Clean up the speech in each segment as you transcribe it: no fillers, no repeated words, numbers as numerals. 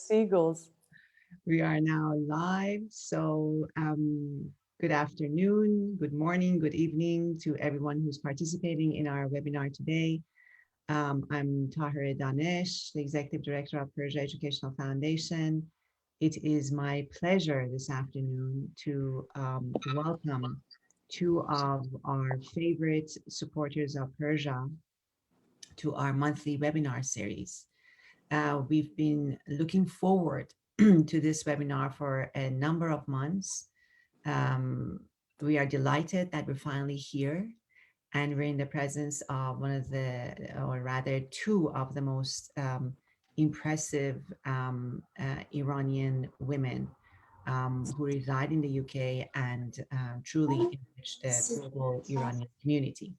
Seagulls. We are now live. So, good afternoon, good morning, good evening to everyone who's participating in our webinar today. I'm Tahir Danesh, the Executive Director of Persia Educational Foundation. It is my pleasure this afternoon to welcome two of our favorite supporters of Persia to our monthly webinar series. We've been looking forward to this webinar for a number of months. Um, we are delighted that we're finally here and we're in the presence of one of the, or rather two of the most impressive Iranian women who reside in the UK and truly enrich the global Iranian community.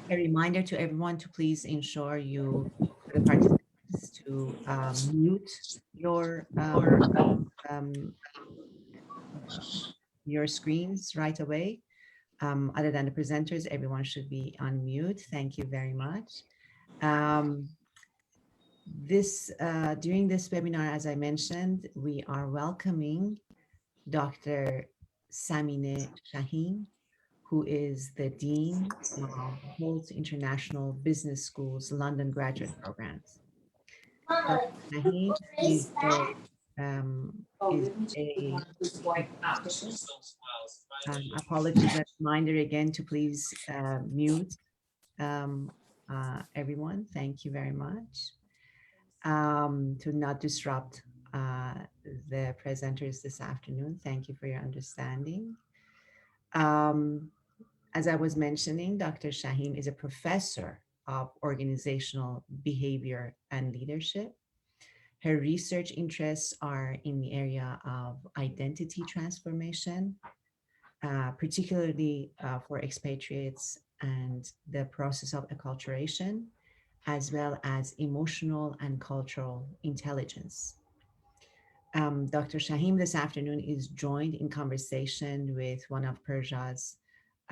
A reminder to everyone to please ensure for the participants to mute your um, your screens right away. Other than the presenters, everyone should be on mute. Thank you very much. Um, during this webinar, as I mentioned, we are welcoming Dr. Samineh Shaheem, who is the Dean of Hult International Business School's London Graduate Programs. Dr. Shaheem is a professor. Apologies, a reminder again to please mute everyone. Thank you very much. To not disrupt the presenters this afternoon. Thank you for your understanding. As I was mentioning, Dr. Shaheem is a professor of organizational behavior and leadership. Her research interests are in the area of identity transformation, particularly for expatriates and the process of acculturation, as well as emotional and cultural intelligence. Dr. Shaheem this afternoon is joined in conversation with one of Persia's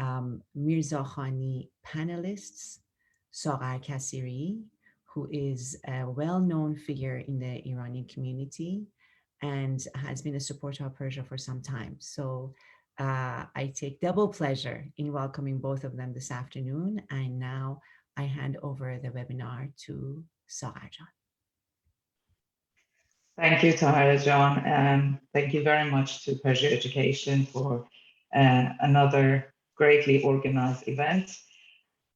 Mirzakhani panelists, Saghar Kasiri, who is a well-known figure in the Iranian community and has been a supporter of Persia for some time. So I take double pleasure in welcoming both of them this afternoon. And now I hand over the webinar to Saghar. Thank you, Tahira John. Thank you very much to Persia Education for another greatly organized event.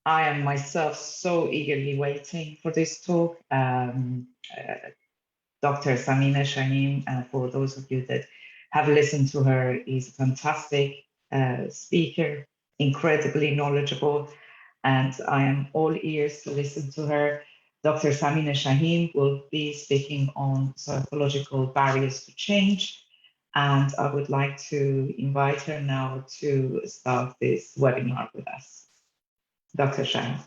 I am myself so eagerly waiting for this talk. Dr. Samineh Shaheem, for those of you that have listened to her, is a fantastic speaker, incredibly knowledgeable, and I am all ears to listen to her. Dr. Samineh Shaheem will be speaking on psychological barriers to change, and I would like to invite her now to start this webinar with us. Dr. Shaheem.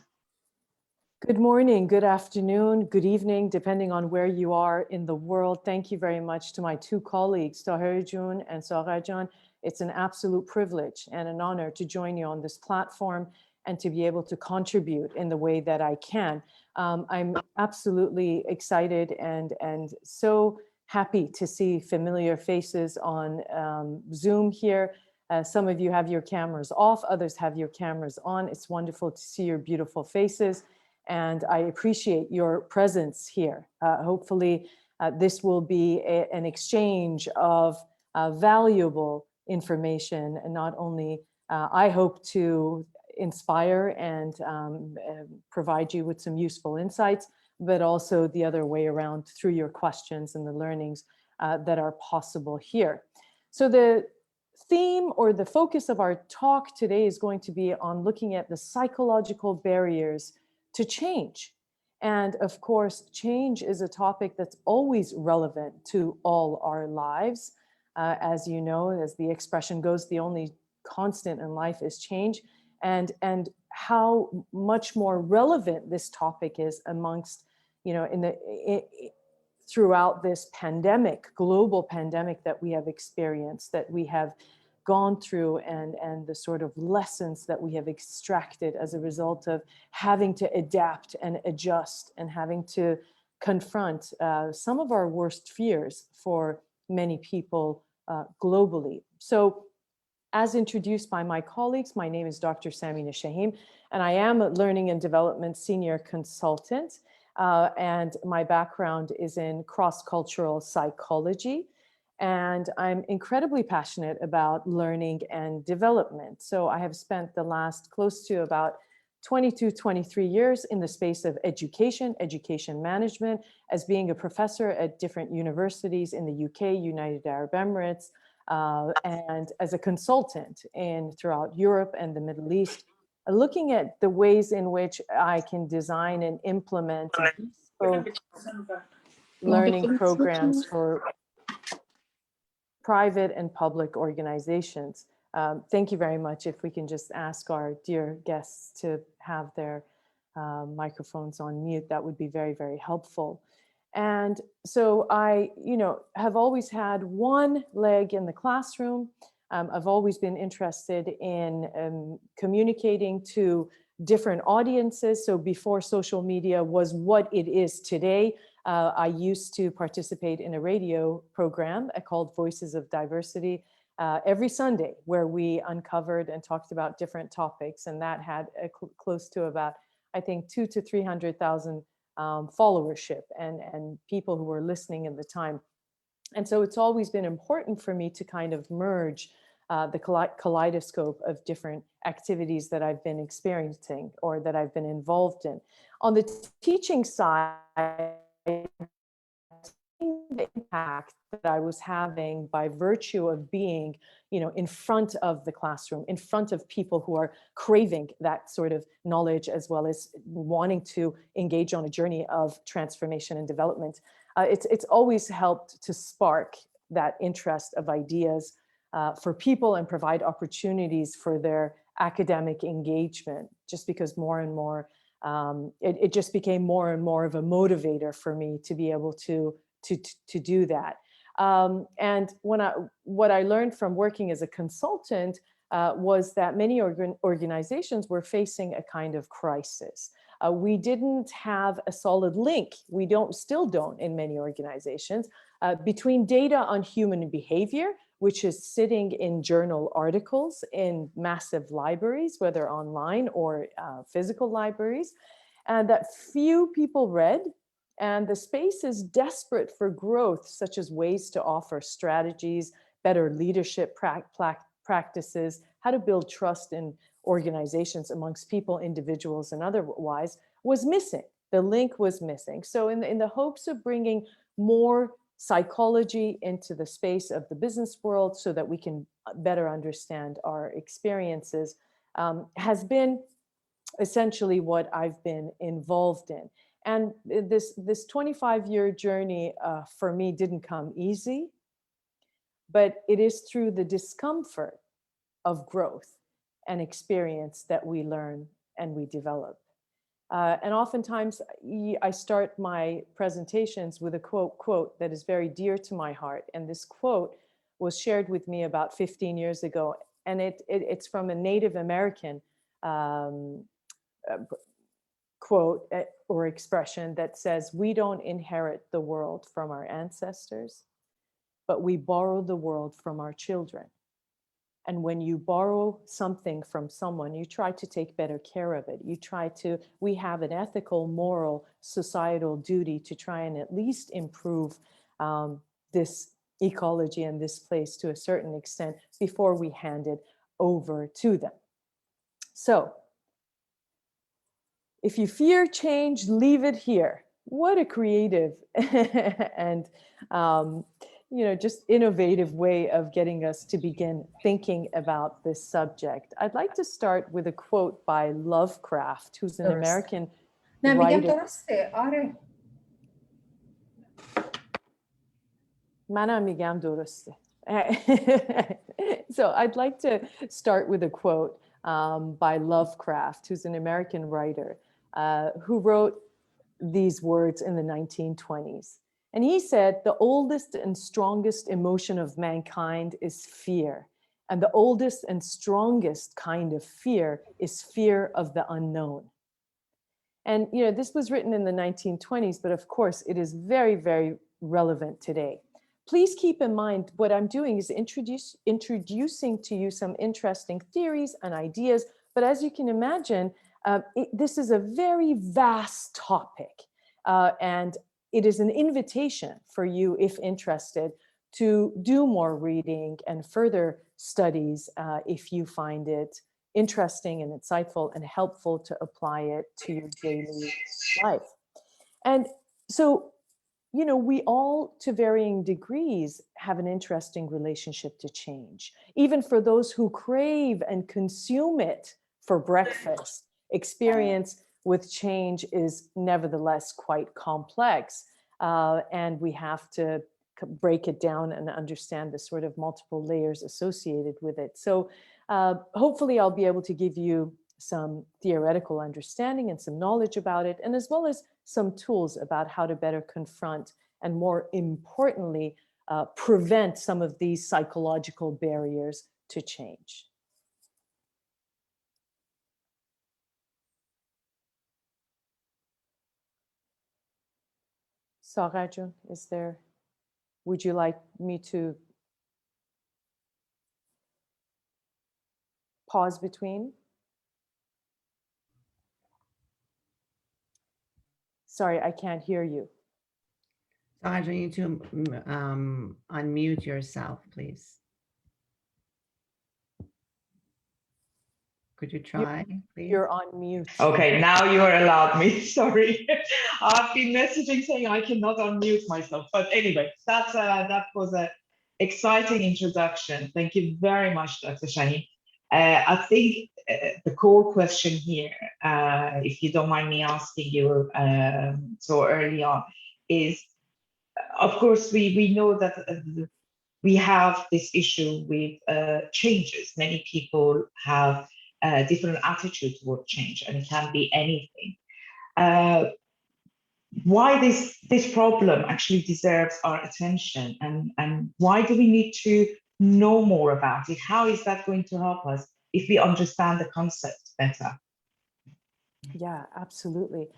Good morning, good afternoon, good evening, depending on where you are in the world. Thank you very much to my two colleagues, Tahir Jun and Saghar Jan. It's an absolute privilege and an honor to join you on this platform and to be able to contribute in the way that I can. I'm absolutely excited and so happy to see familiar faces on Zoom here. Some of you have your cameras off, others have your cameras on. It's wonderful to see your beautiful faces. And I appreciate your presence here. Hopefully, this will be an exchange of valuable information, and not only I hope to inspire and provide you with some useful insights, but also the other way around through your questions and the learnings that are possible here. So the theme or the focus of our talk today is going to be on looking at the psychological barriers to change. And of course, change is a topic that's always relevant to all our lives. As you know, as the expression goes, the only constant in life is change. And how much more relevant this topic is amongst, throughout this pandemic, global pandemic that we have experienced, that we have gone through, and the sort of lessons that we have extracted as a result of having to adapt and adjust and having to confront some of our worst fears for many people globally. So, as introduced by my colleagues, my name is Dr. Samineh Shaheem, and I am a Learning and Development Senior Consultant, and my background is in cross-cultural psychology, and I'm incredibly passionate about learning and development. So I have spent the last close to about 22, 23 years in the space of education, education management, as being a professor at different universities in the UK, United Arab Emirates, and as a consultant throughout Europe and the Middle East, looking at the ways in which I can design and implement bespoke learning programs for private and public organizations. Thank you very much. If we can just ask our dear guests to have their microphones on mute, that would be very, very helpful. And so I, have always had one leg in the classroom. I've always been interested in communicating to different audiences. So before social media was what it is today, I used to participate in a radio program called Voices of Diversity every Sunday, where we uncovered and talked about different topics. And that had close to about, I think, 200,000 to 300,000 followership and people who were listening at the time. And so it's always been important for me to kind of merge the kaleidoscope of different activities that I've been experiencing or that I've been involved in. On the teaching side, the impact that I was having by virtue of being, in front of the classroom, in front of people who are craving that sort of knowledge, as well as wanting to engage on a journey of transformation and development. It's always helped to spark that interest of ideas for people and provide opportunities for their academic engagement, just because more and more, it just became more and more of a motivator for me to be able to do that. And what I learned from working as a consultant was that many organizations were facing a kind of crisis. We didn't have a solid link. We still don't in many organizations, between data on human behavior, which is sitting in journal articles in massive libraries, whether online or physical libraries, and that few people read. And the space is desperate for growth, such as ways to offer strategies, better leadership practices, how to build trust in organizations amongst people, individuals, and otherwise, was missing. The link was missing. So in the hopes of bringing more psychology into the space of the business world so that we can better understand our experiences, has been essentially what I've been involved in. And this 25-year journey for me didn't come easy, but it is through the discomfort of growth and experience that we learn and we develop. And oftentimes I start my presentations with a quote that is very dear to my heart. And this quote was shared with me about 15 years ago. And it's from a Native American quote or expression that says, "We don't inherit the world from our ancestors, but we borrow the world from our children. And when you borrow something from someone, you try to take better care of it. We have an ethical, moral, societal duty to try and at least improve this ecology and this place to a certain extent before we hand it over to them." So, if you fear change, leave it here. What a creative and just innovative way of getting us to begin thinking about this subject. I'd like to start with a quote by Lovecraft, who's an American writer. منم میگم درسته. So I'd like to start with a quote by Lovecraft, who's an American writer, who wrote these words in the 1920s. And he said, "The oldest and strongest emotion of mankind is fear. And the oldest and strongest kind of fear is fear of the unknown." And, you know, this was written in the 1920s, but of course it is very, very relevant today. Please keep in mind what I'm doing is introducing to you some interesting theories and ideas. But as you can imagine, this is a very vast topic. And it is an invitation for you, if interested, to do more reading and further studies if you find it interesting and insightful and helpful to apply it to your daily life. And so, you know, we all, to varying degrees, have an interesting relationship to change. Even for those who crave and consume it for breakfast, experience with change is nevertheless quite complex. And we have to break it down and understand the sort of multiple layers associated with it. So hopefully I'll be able to give you some theoretical understanding and some knowledge about it, and as well as some tools about how to better confront and, more importantly, prevent some of these psychological barriers to change. Saghar, would you like me to pause between? Sorry, I can't hear you. Saghar, you need to unmute yourself, please. Could you try, please? You're on mute. Okay, now you are allowed me. Sorry, I've been messaging saying I cannot unmute myself. But anyway, that was an exciting introduction. Thank you very much, Dr. Shaheem. I think the core question here, if you don't mind me asking you so early on, is, of course, we know that we have this issue with changes. Many people have a different attitude toward change, and it can be anything. Why this problem actually deserves our attention, and why do we need to know more about it? How is that going to help us if we understand the concept better? Yeah, absolutely.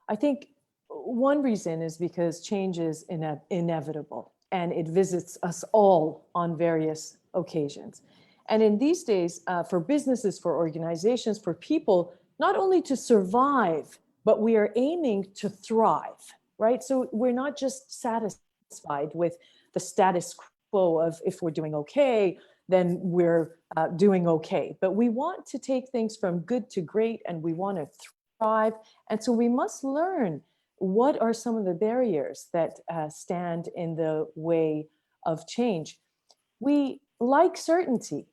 I think one reason is because change is inevitable, and it visits us all on various occasions. And in these days, for businesses, for organizations, for people, not only to survive, but we are aiming to thrive, right? So we're not just satisfied with the status quo of if we're doing okay, then we're doing okay. But we want to take things from good to great, and we want to thrive. And so we must learn what are some of the barriers that stand in the way of change. We like certainty,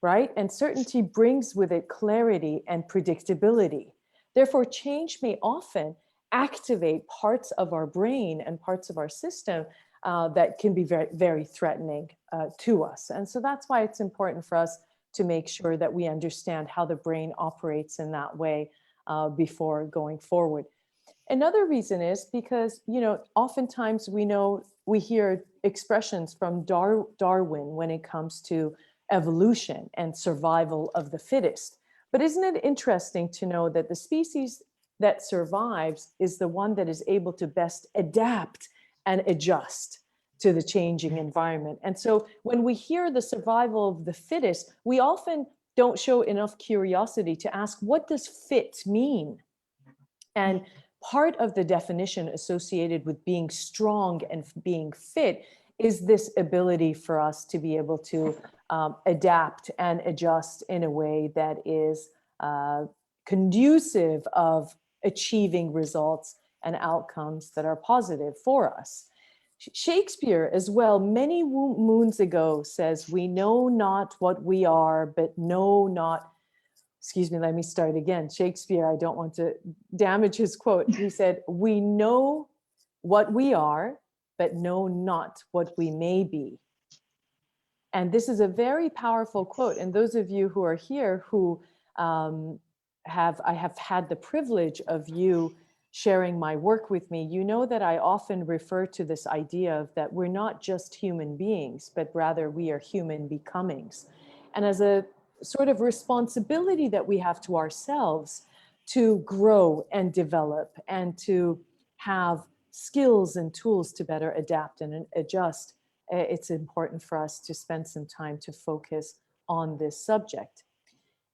right? And certainty brings with it clarity and predictability. Therefore, change may often activate parts of our brain and parts of our system that can be very, very threatening to us. And so that's why it's important for us to make sure that we understand how the brain operates in that way before going forward. Another reason is because, you know, oftentimes we hear expressions from Darwin when it comes to evolution and survival of the fittest. But isn't it interesting to know that the species that survives is the one that is able to best adapt and adjust to the changing environment? And so when we hear the survival of the fittest, we often don't show enough curiosity to ask, what does fit mean? And part of the definition associated with being strong and being fit is this ability for us to be able to adapt and adjust in a way that is conducive of achieving results and outcomes that are positive for us. Shakespeare as well, many moons ago, says, "We know not what we are, but know not," excuse me, let me start again. Shakespeare, I don't want to damage his quote. He said, "We know what we are, but know not what we may be." And this is a very powerful quote. And those of you who are here who I have had the privilege of you sharing my work with me, you know that I often refer to this idea of that we're not just human beings, but rather we are human becomings. And as a sort of responsibility that we have to ourselves to grow and develop and to have skills and tools to better adapt and adjust, it's important for us to spend some time to focus on this subject.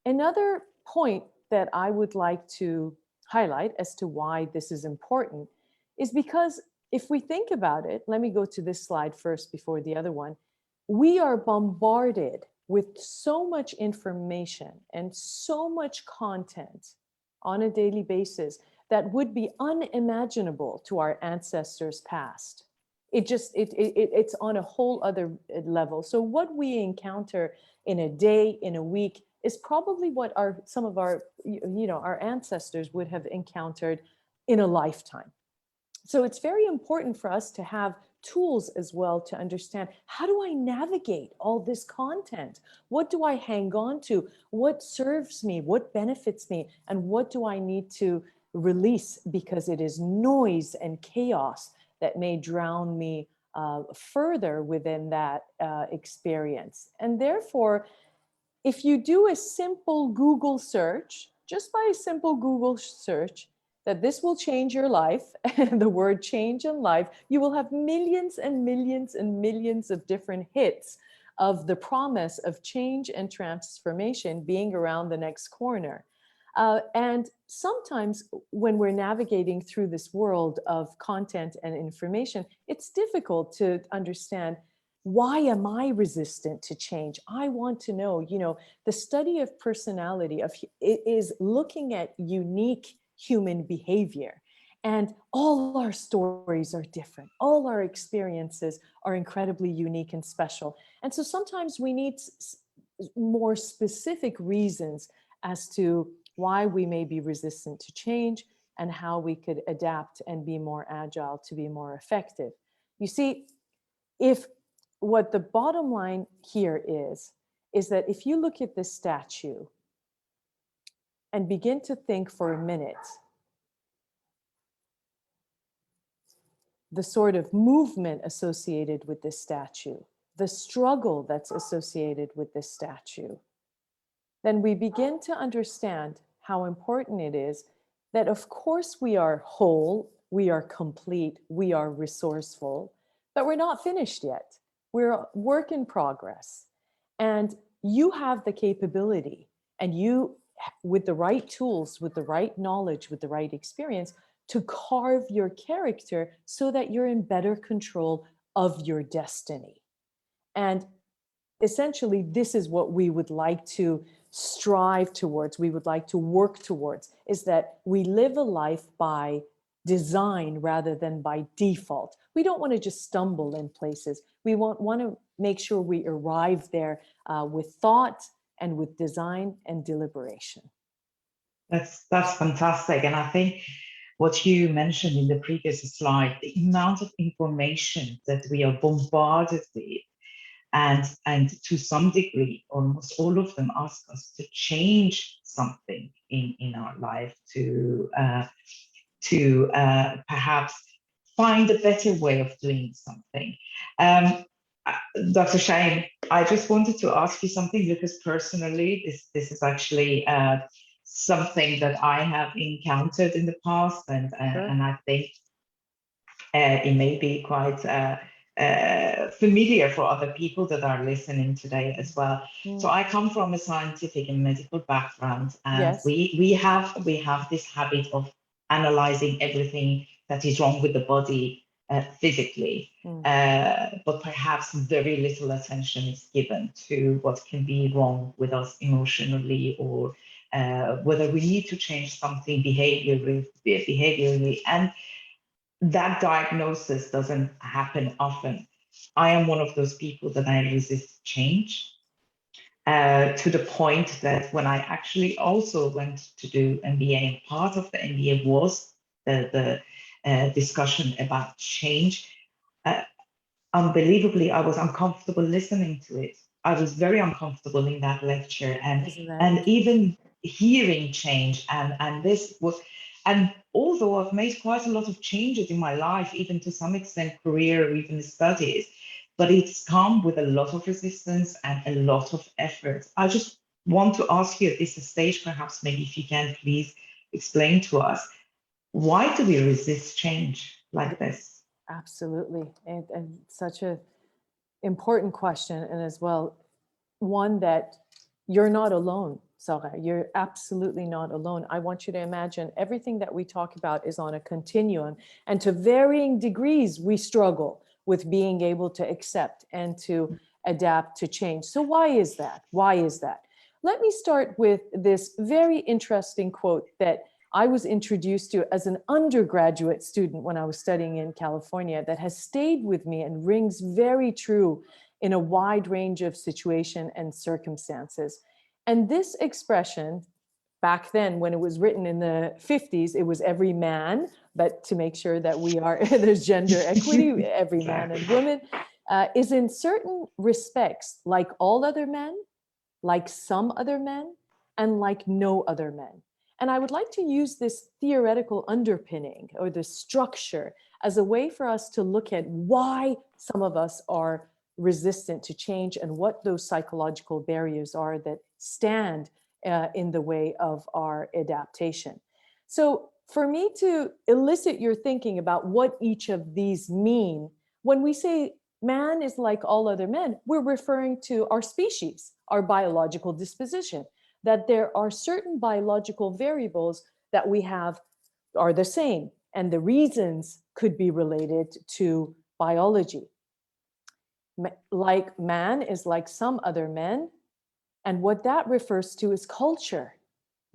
Another point that I would like to highlight as to why this is important is because if we think about it, let me go to this slide first before the other one. We are bombarded with so much information and so much content on a daily basis that would be unimaginable to our ancestors past. It's on a whole other level. So what we encounter in a day, in a week, is probably what some of our ancestors would have encountered in a lifetime. So it's very important for us to have tools as well to understand, how do I navigate all this content? What do I hang on to? What serves me? What benefits me? And what do I need to release because it is noise and chaos that may drown me further within that experience? And therefore, if you do a simple Google search, just by a simple Google search, that this will change your life, and the word change in life, you will have millions and millions and millions of different hits of the promise of change and transformation being around the next corner. And sometimes when we're navigating through this world of content and information, it's difficult to understand, why am I resistant to change? I want to know, the study of personality is looking at unique human behavior. And all our stories are different. All our experiences are incredibly unique and special. And so sometimes we need more specific reasons as to why we may be resistant to change and how we could adapt and be more agile to be more effective. You see, what the bottom line here is that if you look at this statue and begin to think for a minute, the sort of movement associated with this statue, the struggle that's associated with this statue, then we begin to understand how important it is that, of course, we are whole, we are complete, we are resourceful, but we're not finished yet. We're a work in progress. And you have the capability, and you, with the right tools, with the right knowledge, with the right experience, to carve your character so that you're in better control of your destiny. And essentially, this is what we would like to strive towards, we would like to work towards, is that we live a life by design rather than by default. We don't want to just stumble in places. We want to make sure we arrive there with thought and with design and deliberation. That's fantastic. And I think what you mentioned in the previous slide, the amount of information that we are bombarded with, and to some degree, almost all of them ask us to change something in our life, to perhaps find a better way of doing something. Dr. Shaheem, I just wanted to ask you something, because personally, this is actually something that I have encountered in the past, and I think it may be quite familiar for other people that are listening today as well. So I come from a scientific and medical background, and yes, we have this habit of analyzing everything that is wrong with the body physically, but perhaps very little attention is given to what can be wrong with us emotionally, or whether we need to change something behaviorally, and that diagnosis doesn't happen often. I am one of those people that I resist change, to the point that when I actually also went to do MBA, and part of the MBA was the discussion about change, unbelievably, I was uncomfortable listening to it. I was very uncomfortable in that lecture, and even hearing change, and this was, and although I've made quite a lot of changes in my life, even to some extent career or even studies, but it's come with a lot of resistance and a lot of effort. I just want to ask you at this stage, perhaps maybe if you can please explain to us, why do we resist change like this? Absolutely. And such a important question, and as well, one that you're not alone, Saghar. You're absolutely not alone. I want you to imagine everything that we talk about is on a continuum, and to varying degrees, we struggle with being able to accept and to adapt to change. So why is that? Why is that? Let me start with this very interesting quote that I was introduced to as an undergraduate student when I was studying in California, that has stayed with me and rings very true in a wide range of situation and circumstances. And this expression, back then when it was written in the 50s, it was every man, but to make sure that we are, there's gender equity, every man and woman, is in certain respects like all other men, like some other men, and like no other men. And I would like to use this theoretical underpinning or the structure as a way for us to look at why some of us are resistant to change and what those psychological barriers are that stand in the way of our adaptation. So for me to elicit your thinking about what each of these mean, when we say man is like all other men, we're referring to our species, our biological disposition, that there are certain biological variables that we have are the same, and the reasons could be related to biology. Like man is like some other men, and what that refers to is culture.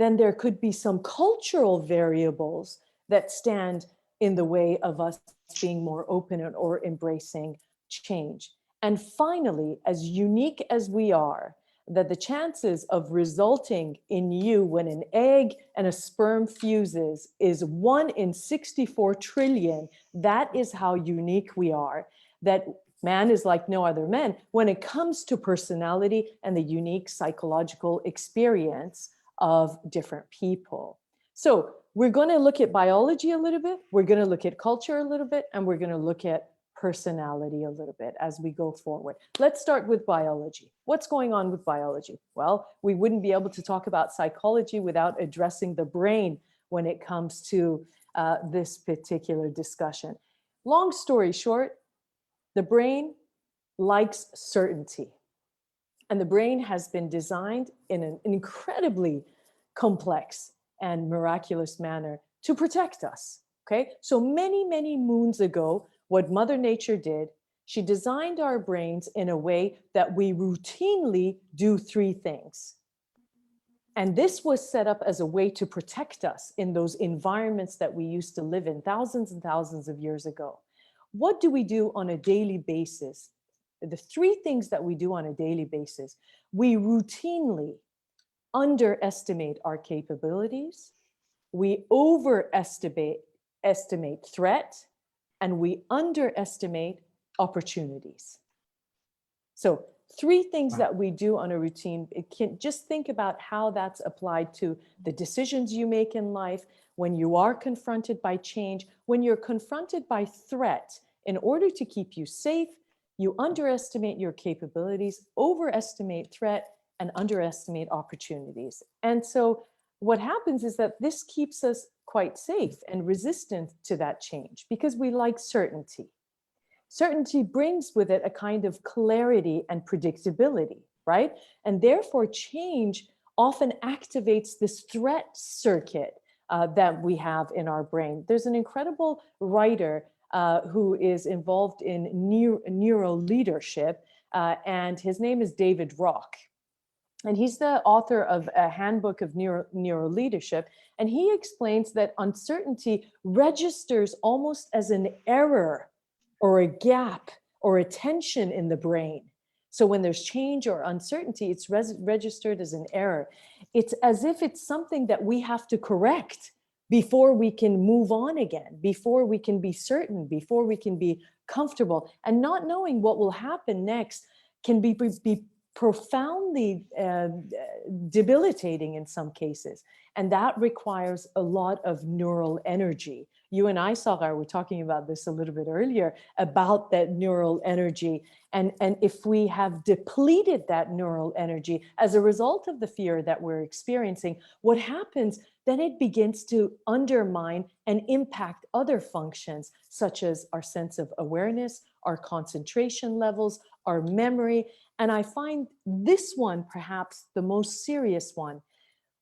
Then there could be some cultural variables that stand in the way of us being more open or embracing change. And finally, as unique as we are, that the chances of resulting in you when an egg and a sperm fuses is 1 in 64 trillion. That is how unique we are. That man is like no other man when it comes to personality and the unique psychological experience of different people. So we're going to look at biology a little bit, we're going to look at culture a little bit, and we're going to look at personality a little bit as we go forward. Let's start with biology. What's going on with biology? Well, we wouldn't be able to talk about psychology without addressing the brain when it comes to this particular discussion. Long story short, the brain likes certainty. And the brain has been designed in an incredibly complex and miraculous manner to protect us. Okay, so many, many moons ago, what Mother Nature did, she designed our brains in a way that we routinely do 3 things. And this was set up as a way to protect us in those environments that we used to live in thousands and thousands of years ago. What do we do on a daily basis? The 3 things that we do on a daily basis: we routinely underestimate our capabilities, we overestimate threat, and we underestimate opportunities. So 3 things that we do on a routine. It can just think about how that's applied to the decisions you make in life, when you are confronted by change, when you're confronted by threat. In order to keep you safe, you underestimate your capabilities, overestimate threat, and underestimate opportunities. And so what happens is that this keeps us quite safe and resistant to that change because we like certainty. Certainty brings with it a kind of clarity and predictability, right? And therefore, change often activates this threat circuit that we have in our brain. There's an incredible writer who is involved in neuro leadership, and his name is David Rock. And he's the author of a handbook of neuro leadership. And he explains that uncertainty registers almost as an error or a gap or a tension in the brain. So when there's change or uncertainty, it's registered as an error. It's as if it's something that we have to correct before we can move on again, before we can be certain, before we can be comfortable. And not knowing what will happen next can be profoundly debilitating in some cases. And that requires a lot of neural energy. You and I, Saghar, were talking about this a little bit earlier, about that neural energy. And if we have depleted that neural energy as a result of the fear that we're experiencing, what happens, then it begins to undermine and impact other functions, such as our sense of awareness, our concentration levels, our memory. And I find this one perhaps the most serious one.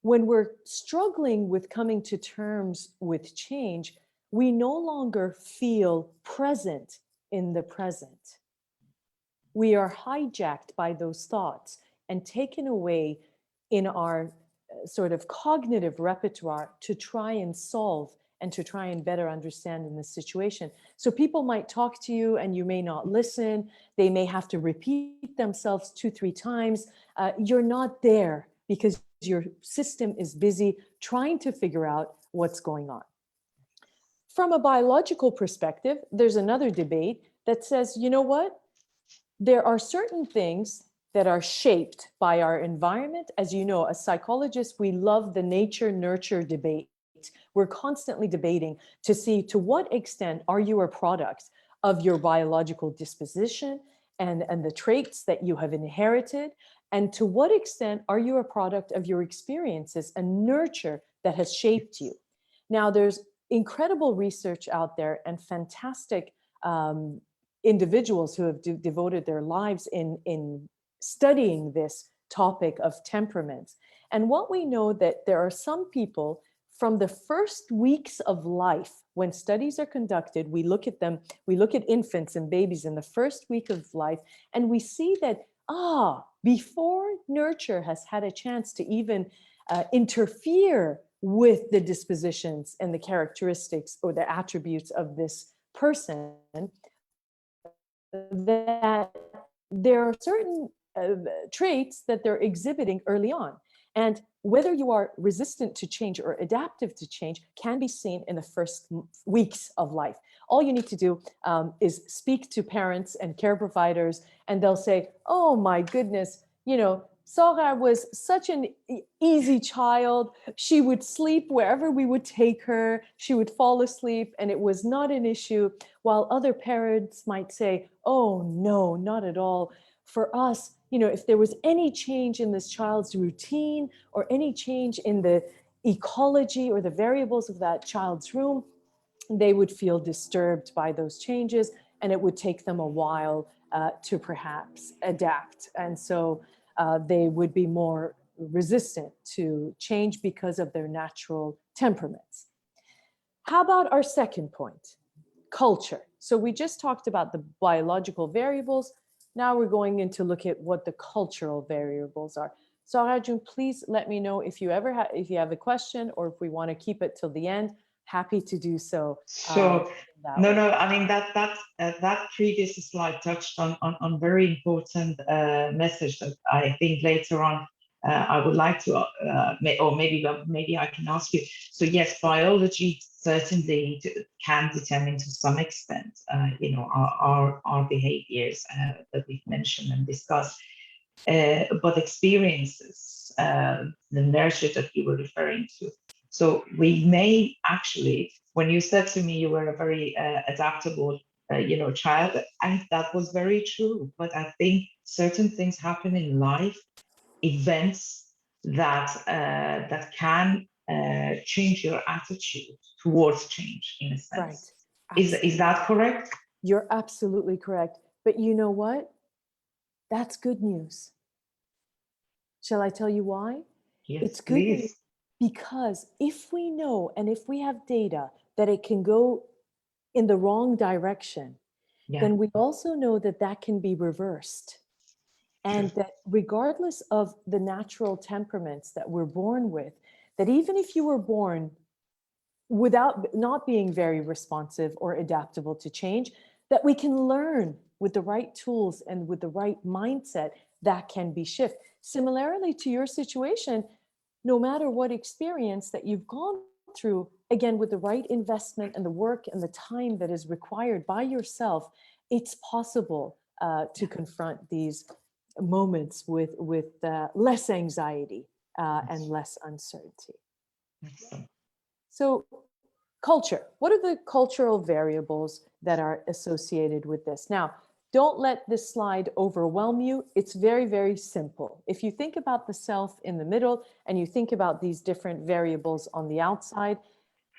When we're struggling with coming to terms with change, we no longer feel present in the present. We are hijacked by those thoughts and taken away in our sort of cognitive repertoire to try and solve and to try and better understand in this situation. So people might talk to you and you may not listen. They may have to repeat themselves 2-3 times. You're not there because your system is busy trying to figure out what's going on. From a biological perspective, there's another debate that says, you know what? There are certain things that are shaped by our environment. As you know, as psychologists, we love the nature-nurture debate. We're constantly debating to see to what extent are you a product of your biological disposition and the traits that you have inherited, and to what extent are you a product of your experiences and nurture that has shaped you. Now, there's incredible research out there and fantastic individuals who have devoted their lives in studying this topic of temperaments. And what we know that there are some people from the first weeks of life, when studies are conducted, we look at them, we look at infants and babies in the first week of life, and we see that, before nurture has had a chance to even interfere with the dispositions and the characteristics or the attributes of this person, that there are certain traits that they're exhibiting early on. And whether you are resistant to change or adaptive to change can be seen in the first weeks of life. All you need to do is speak to parents and care providers, and they'll say, oh my goodness, you know, Saghar was such an easy child. She would sleep wherever we would take her. She would fall asleep and it was not an issue. While other parents might say, oh no, not at all. For us, you know, if there was any change in this child's routine or any change in the ecology or the variables of that child's room, they would feel disturbed by those changes and it would take them a while to perhaps adapt. And so they would be more resistant to change because of their natural temperaments. How about our second point, culture? So we just talked about the biological variables. Now we're going in to look at what the cultural variables are. So Arjun, please let me know if you ever if you have a question or if we want to keep it till the end. Happy to do so. Sure. No. I mean that previous slide touched on very important message that I think later on I would like to, or maybe I can ask you. So yes, biology certainly can determine to some extent, you know, our behaviors that we've mentioned and discussed. But experiences, the nurture that you were referring to. So we may actually, when you said to me you were a very adaptable, you know, child, and that was very true. But I think certain things happen in life, events that that can change your attitude towards change, in a sense. Right. Is that correct? You're absolutely correct. But you know what? That's good news. Shall I tell you why? Yes, it's good please. News because if we know and if we have data that it can go in the wrong direction, then we also know that that can be reversed. And that regardless of the natural temperaments that we're born with, that even if you were born without not being very responsive or adaptable to change, that we can learn with the right tools and with the right mindset that can be shifted. Similarly to your situation, no matter what experience that you've gone through, again, with the right investment and the work and the time that is required by yourself, it's possible to confront these moments with less anxiety and less uncertainty. So culture. What are the cultural variables that are associated with this? Now, don't let this slide overwhelm you. It's very, very simple. If you think about the self in the middle and you think about these different variables on the outside,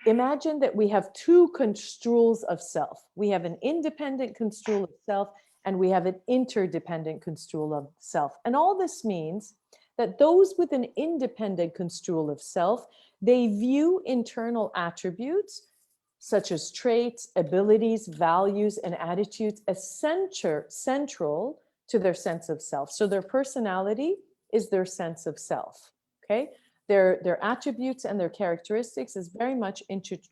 imagine that we have two construals of self. We have an independent construal of self and we have an interdependent construal of self. And all this means that those with an independent construal of self, they view internal attributes such as traits, abilities, values, and attitudes as central to their sense of self. So their personality is their sense of self, okay? Their attributes and their characteristics is very much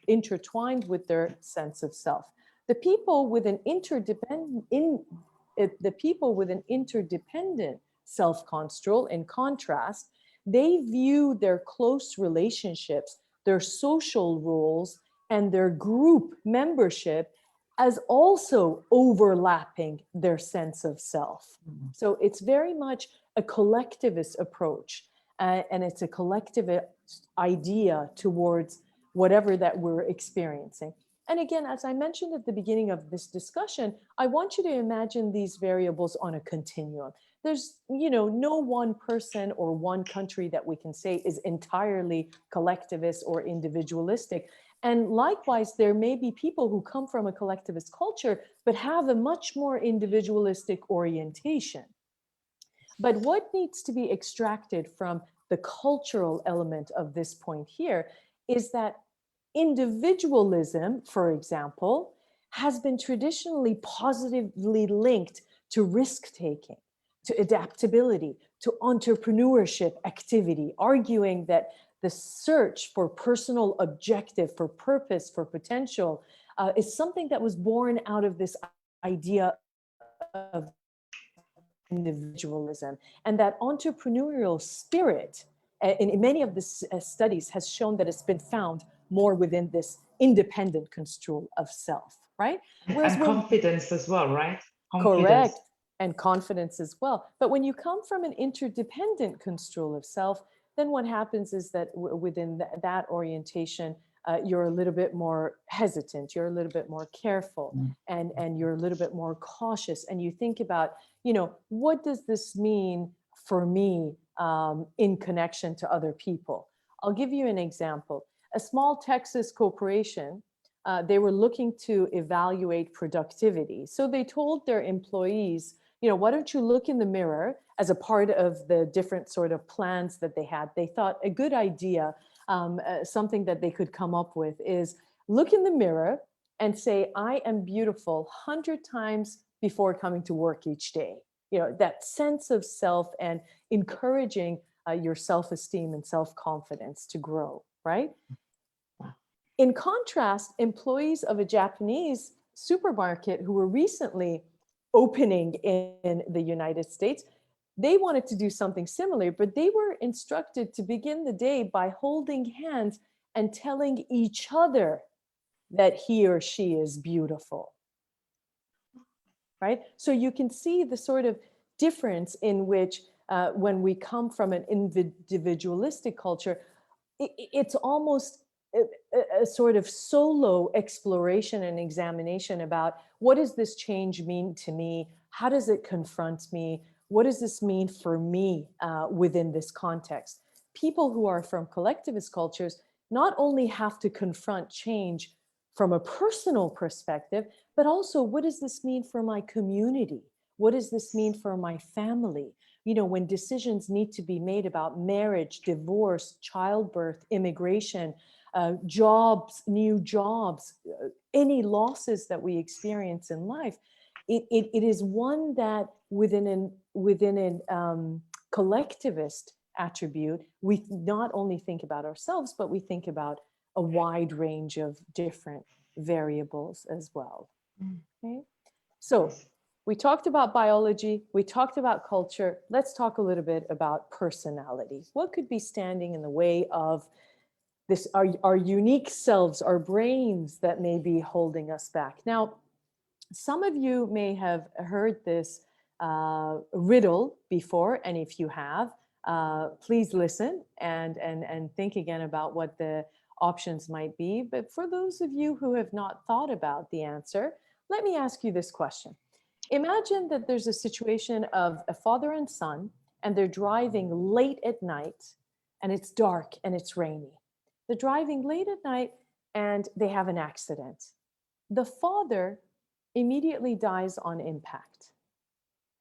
intertwined with their sense of self. The people with an interdependent self-construal, in contrast, they view their close relationships, their social roles, and their group membership as also overlapping their sense of self. So it's very much a collectivist approach, and it's a collectivist idea towards whatever that we're experiencing. And again, as I mentioned at the beginning of this discussion, I want you to imagine these variables on a continuum. There's, no one person or one country that we can say is entirely collectivist or individualistic. And likewise, there may be people who come from a collectivist culture, but have a much more individualistic orientation. But what needs to be extracted from the cultural element of this point here is that individualism, for example, has been traditionally positively linked to risk-taking, to adaptability, to entrepreneurship activity, arguing that the search for personal objective, for purpose, for potential, is something that was born out of this idea of individualism. And that entrepreneurial spirit, in many of the studies, has shown that it's been found more within this independent construal of self, right? Whereas and confidence as well, right? Confidence. Correct. And confidence as well. But when you come from an interdependent construal of self, then what happens is that within that orientation, you're a little bit more hesitant, you're a little bit more careful, and you're a little bit more cautious. And you think about, what does this mean for me in connection to other people? I'll give you an example. A small Texas corporation, they were looking to evaluate productivity. So they told their employees, why don't you look in the mirror as a part of the different sort of plans that they had. They thought a good idea, something that they could come up with is look in the mirror and say, I am beautiful 100 times before coming to work each day. That sense of self and encouraging your self-esteem and self-confidence to grow, right? In contrast, employees of a Japanese supermarket who were recently opening in the United States, they wanted to do something similar, but they were instructed to begin the day by holding hands and telling each other that he or she is beautiful, right? So you can see the sort of difference in which when we come from an individualistic culture, it's almost a sort of solo exploration and examination about what does this change mean to me? How does it confront me? What does this mean for me within this context? People who are from collectivist cultures not only have to confront change from a personal perspective, but also what does this mean for my community? What does this mean for my family? When decisions need to be made about marriage, divorce, childbirth, immigration, jobs, new jobs, any losses that we experience in life, it is one that within an collectivist attribute, we not only think about ourselves, but we think about a wide range of different variables as well. Okay, so we talked about biology, we talked about culture. Let's talk a little bit about personality. What could be standing in the way of this, our unique selves, our brains that may be holding us back? Now, some of you may have heard this riddle before, and if you have, please listen and think again about what the options might be. But for those of you who have not thought about the answer, let me ask you this question. Imagine that there's a situation of a father and son, and they're driving late at night, and it's dark and it's rainy. They're driving late at night and they have an accident. The father immediately dies on impact.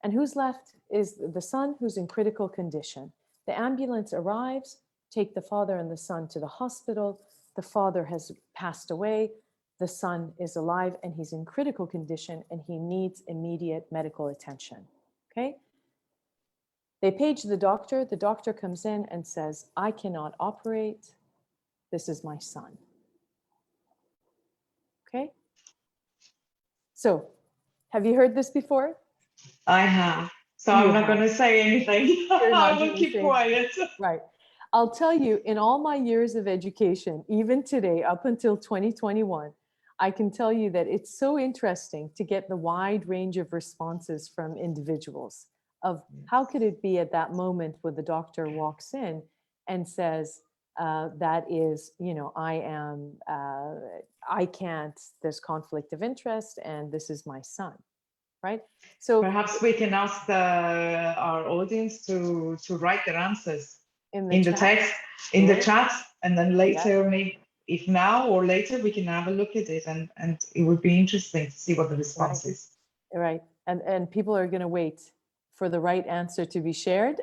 And who's left is the son, who's in critical condition. The ambulance arrives, take the father and the son to the hospital. The father has passed away. The son is alive and he's in critical condition and he needs immediate medical attention. Okay? They page the doctor. The doctor comes in and says, I cannot operate. This is my son. Okay? So, have you heard this before? I have. So I'm not going to say anything. I will keep quiet. Right. I'll tell you, in all my years of education, even today, up until 2021, I can tell you that it's so interesting to get the wide range of responses from individuals of how could it be at that moment when the doctor walks in and says, that is, you know, I can't, there's conflict of interest and this is my son, right? So perhaps we can ask our audience to write their answers in the text, in the chat, and then later, maybe if now or later, we can have a look at it, and it would be interesting to see what the response is. Right, and people are going to wait for the right answer to be shared.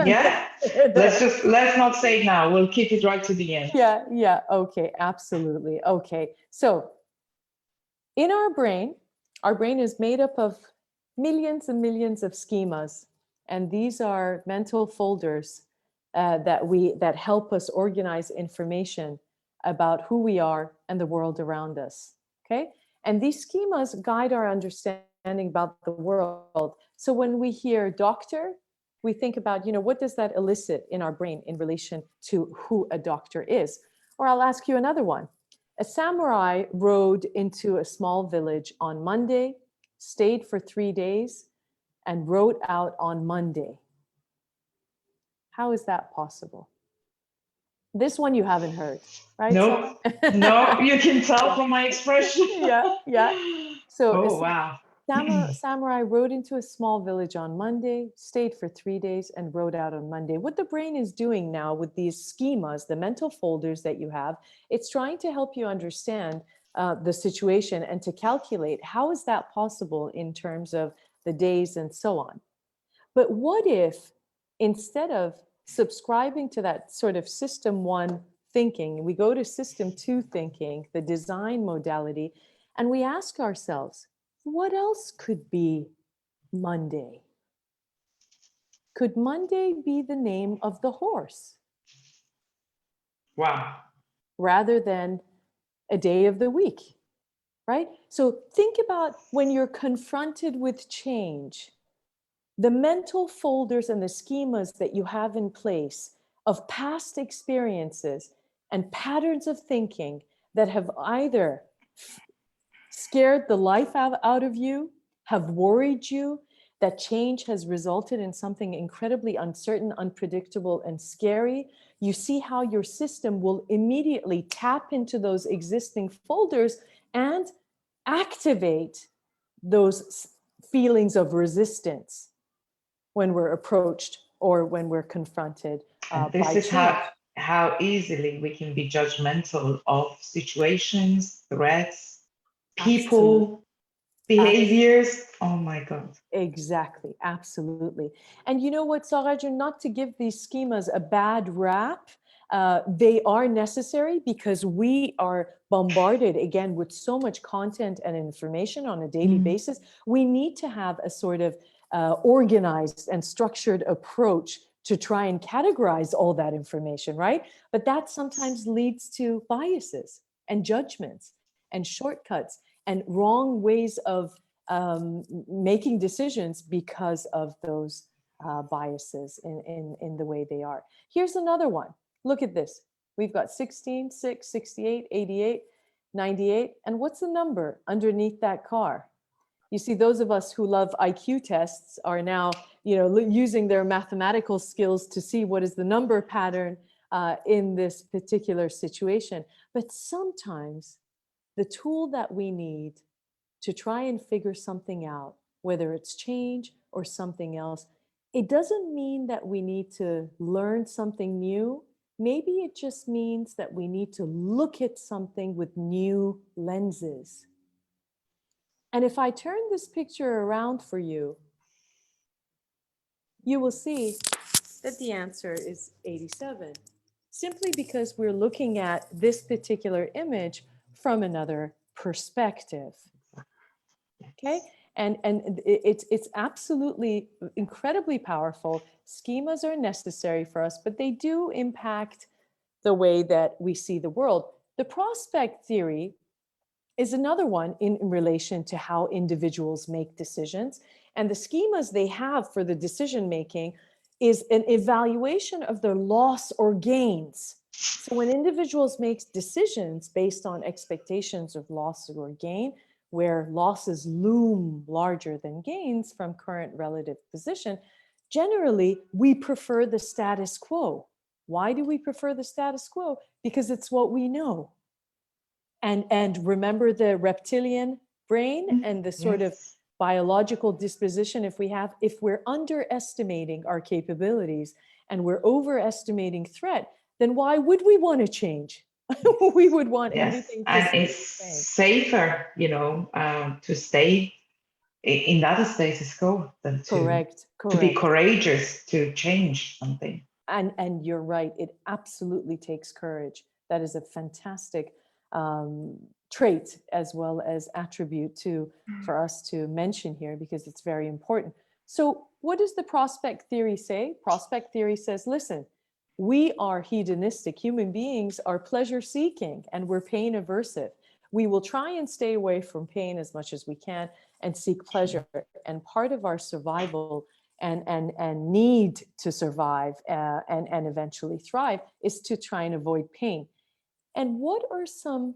Yeah, let's not say it now. We'll keep it right to the end. Yeah, okay, absolutely. Okay, so in our brain is made up of millions and millions of schemas, and these are mental folders that help us organize information about who we are and the world around us. Okay, and these schemas guide our understanding about the world. So when we hear doctor, we think about, you know, what does that elicit in our brain in relation to who a doctor is? Or I'll ask you another one. A samurai rode into a small village on Monday, stayed for 3 days, and rode out on Monday. How is that possible? This one you haven't heard, right? No, no, you can tell from my expression. Yeah. So, oh, wow. Samurai rode into a small village on Monday, stayed for 3 days, and rode out on Monday. What the brain is doing now with these schemas, the mental folders that you have, it's trying to help you understand the situation and to calculate how is that possible in terms of the days and so on. But what if instead of subscribing to that sort of system 1 thinking, we go to system 2 thinking, the design modality, and we ask ourselves, what else could be Monday? Could Monday be the name of the horse? Wow. Rather than a day of the week, right? So think about when you're confronted with change, the mental folders and the schemas that you have in place of past experiences and patterns of thinking that have either scared the life out of you, have worried you, that change has resulted in something incredibly uncertain, unpredictable, and scary. You see how your system will immediately tap into those existing folders and activate those feelings of resistance when we're approached or when we're confronted this is change. how easily we can be judgmental of situations, threats, people, behaviors. Oh my God. Exactly, absolutely. And you know what, Saghar, not to give these schemas a bad rap, they are necessary because we are bombarded again with so much content and information on a daily basis. We need to have a sort of organized and structured approach to try and categorize all that information, right? But that sometimes leads to biases and judgments and shortcuts and wrong ways of making decisions because of those biases in the way they are. Here's another one. Look at this. We've got 16, 6, 68, 88, 98. And what's the number underneath that car? You see, those of us who love IQ tests are now, you know, using their mathematical skills to see what is the number pattern in this particular situation. But sometimes the tool that we need to try and figure something out, whether it's change or something else, it doesn't mean that we need to learn something new. Maybe it just means that we need to look at something with new lenses. And if I turn this picture around for you, you will see that the answer is 87, simply because we're looking at this particular image from another perspective. Okay, and it's absolutely incredibly powerful. Schemas are necessary for us, but they do impact the way that we see the world. The prospect theory is another one in relation to how individuals make decisions. And the schemas they have for the decision making is an evaluation of their loss or gains. So when individuals make decisions based on expectations of loss or gain, where losses loom larger than gains from current relative position, generally we prefer the status quo. Why do we prefer the status quo? Because it's what we know. And remember the reptilian brain and the sort of biological disposition if we're underestimating our capabilities and we're overestimating threat, then why would we want to change? We would want everything to and stay it's the same. safer, to stay in that status quo than to be courageous to change something. And you're right, it absolutely takes courage. That is a fantastic trait as well as attribute for us to mention here, because it's very important. So what does the prospect theory say? Prospect theory says, listen, we are hedonistic. Human beings are pleasure seeking and we're pain aversive. We will try and stay away from pain as much as we can and seek pleasure. And part of our survival and need to survive and eventually thrive is to try and avoid pain. And what are some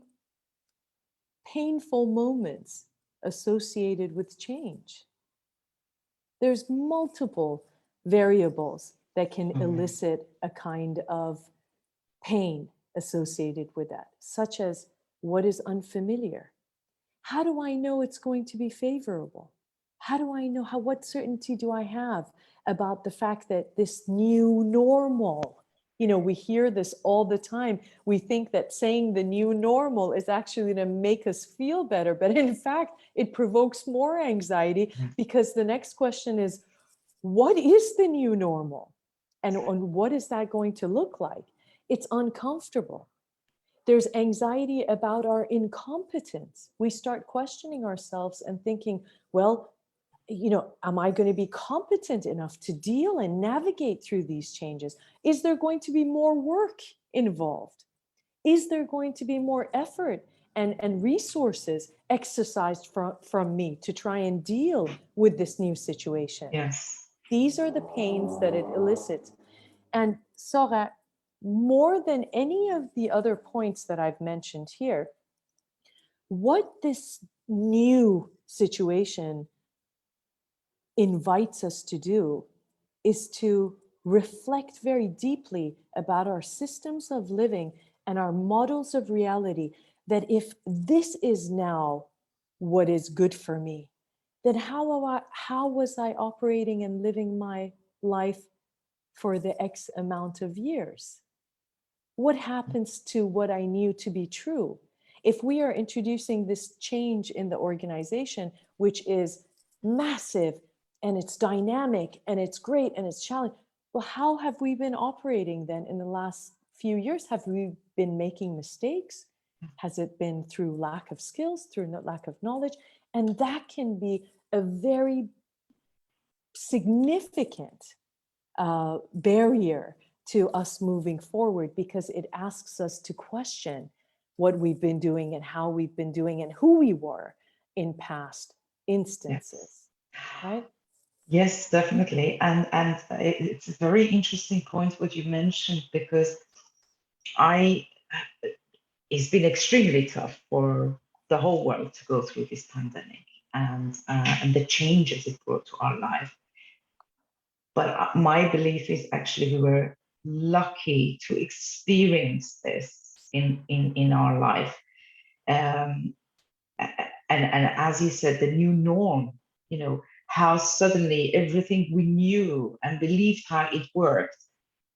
painful moments associated with change? There's multiple variables that can elicit a kind of pain associated with that, such as what is unfamiliar? How do I know it's going to be favorable? How do I know what certainty do I have about the fact that this new normal, we hear this all the time. We think that saying the new normal is actually going to make us feel better, but in fact, it provokes more anxiety because the next question is, what is the new normal? And what is that going to look like? It's uncomfortable. There's anxiety about our incompetence. We start questioning ourselves and thinking, well, am I going to be competent enough to deal and navigate through these changes? Is there going to be more work involved? Is there going to be more effort and resources exercised from me to try and deal with this new situation? Yes. These are the pains that it elicits. And Saghar, more than any of the other points that I've mentioned here, what this new situation invites us to do is to reflect very deeply about our systems of living and our models of reality, that if this is now what is good for me, then how was I operating and living my life for the X amount of years? What happens to what I knew to be true? If we are introducing this change in the organization, which is massive and it's dynamic and it's great and it's challenging, well, how have we been operating then in the last few years? Have we been making mistakes? Has it been through lack of skills, through lack of knowledge? And that can be a very significant barrier to us moving forward, because it asks us to question what we've been doing and how we've been doing and who we were in past instances. Yes. Right? Yes, definitely. And it's a very interesting point what you mentioned, because it's been extremely tough for the whole world to go through this pandemic and the changes it brought to our life. But my belief is actually we were lucky to experience this in our life. And as you said, the new norm, how suddenly everything we knew and believed how it worked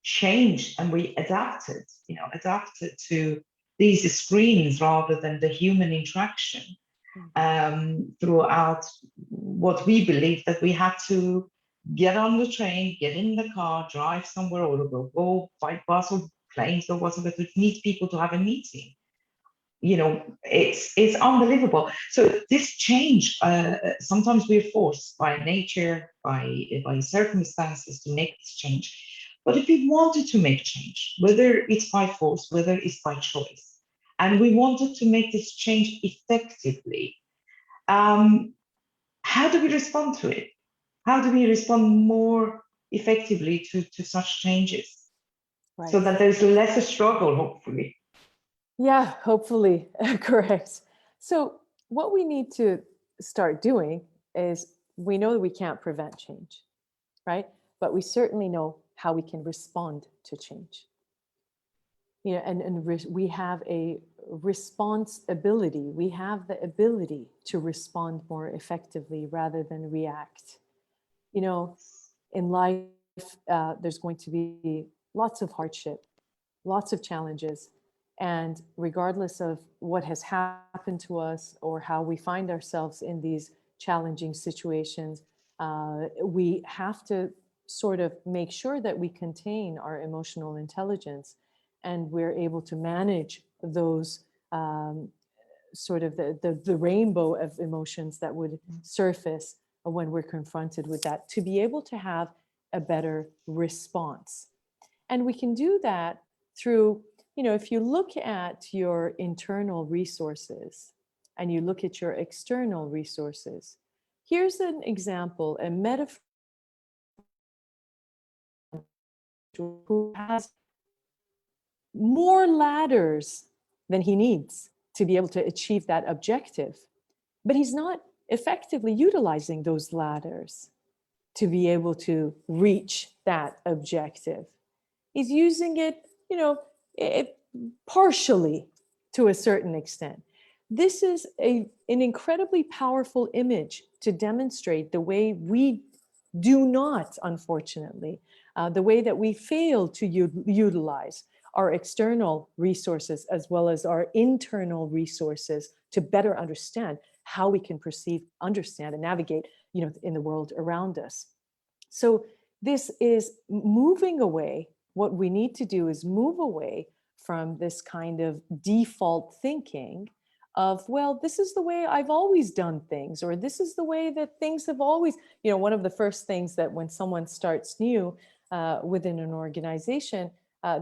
changed, and we adapted to these screens rather than the human interaction throughout what we believed that we had to get on the train, get in the car, drive somewhere, or go by bus or planes or whatever to meet people, to have a meeting. It's unbelievable. So this change, sometimes we're forced by nature, by circumstances to make this change. But if we wanted to make change, whether it's by force, whether it's by choice, and we wanted to make this change effectively, how do we respond to it? How do we respond more effectively to such changes? Right. So that there's less a struggle, hopefully. Yeah, hopefully, correct. So what we need to start doing is, we know that we can't prevent change, right? But we certainly know how we can respond to change. We have a responsibility. We have the ability to respond more effectively rather than react. In life, there's going to be lots of hardship, lots of challenges. And regardless of what has happened to us or how we find ourselves in these challenging situations, we have to sort of make sure that we contain our emotional intelligence and we're able to manage those sort of the rainbow of emotions that would surface when we're confronted with that, to be able to have a better response. And we can do that through, if you look at your internal resources and you look at your external resources, here's an example, a metaphor who has more ladders than he needs to be able to achieve that objective, but he's not effectively utilizing those ladders to be able to reach that objective. He's using it, partially to a certain extent. This is an incredibly powerful image to demonstrate the way we do not, unfortunately, the way that we fail to utilize our external resources as well as our internal resources to better understand how we can perceive, understand, and navigate, in the world around us. So this is moving away. What we need to do is move away from this kind of default thinking of, well, this is the way I've always done things, or this is the way that things have always, one of the first things that when someone starts new within an organization,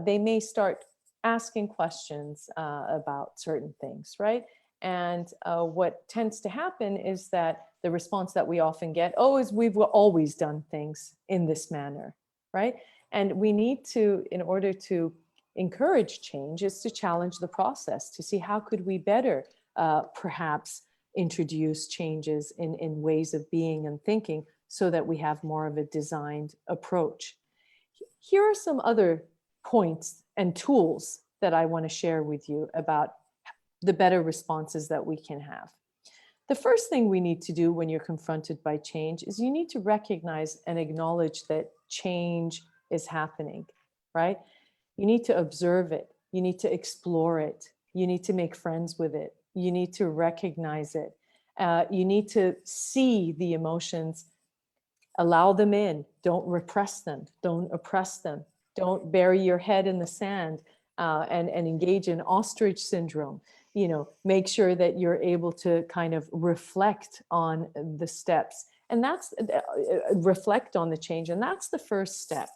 they may start asking questions about certain things, right? And what tends to happen is that the response that we often get, is we've always done things in this manner, right? And we need to, in order to encourage change, is to challenge the process to see how could we better perhaps introduce changes in ways of being and thinking so that we have more of a designed approach. Here are some other points and tools that I want to share with you about the better responses that we can have. The first thing we need to do when you're confronted by change is you need to recognize and acknowledge that change is happening, right? You need to observe it. You need to explore it. You need to make friends with it. You need to recognize it. You need to see the emotions, allow them in. Don't repress them. Don't oppress them. Don't bury your head in the sand and engage in ostrich syndrome. Make sure that you're able to kind of reflect on the steps, and that's reflect on the change. And that's the first step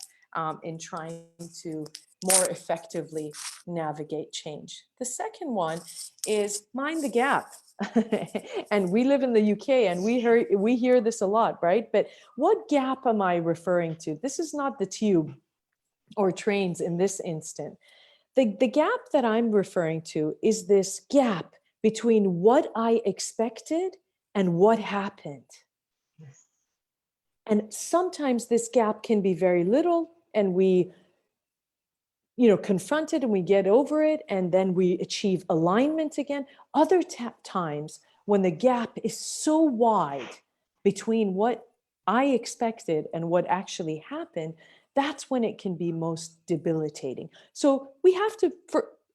in trying to more effectively navigate change. The second one is mind the gap. And we live in the UK and we hear this a lot, right? But what gap am I referring to? This is not the tube or trains in this instant. The gap that I'm referring to is this gap between what I expected and what happened. Yes. And sometimes this gap can be very little, and we confront it and we get over it, and then we achieve alignment again. Other times when the gap is so wide between what I expected and what actually happened, that's when it can be most debilitating. So we have to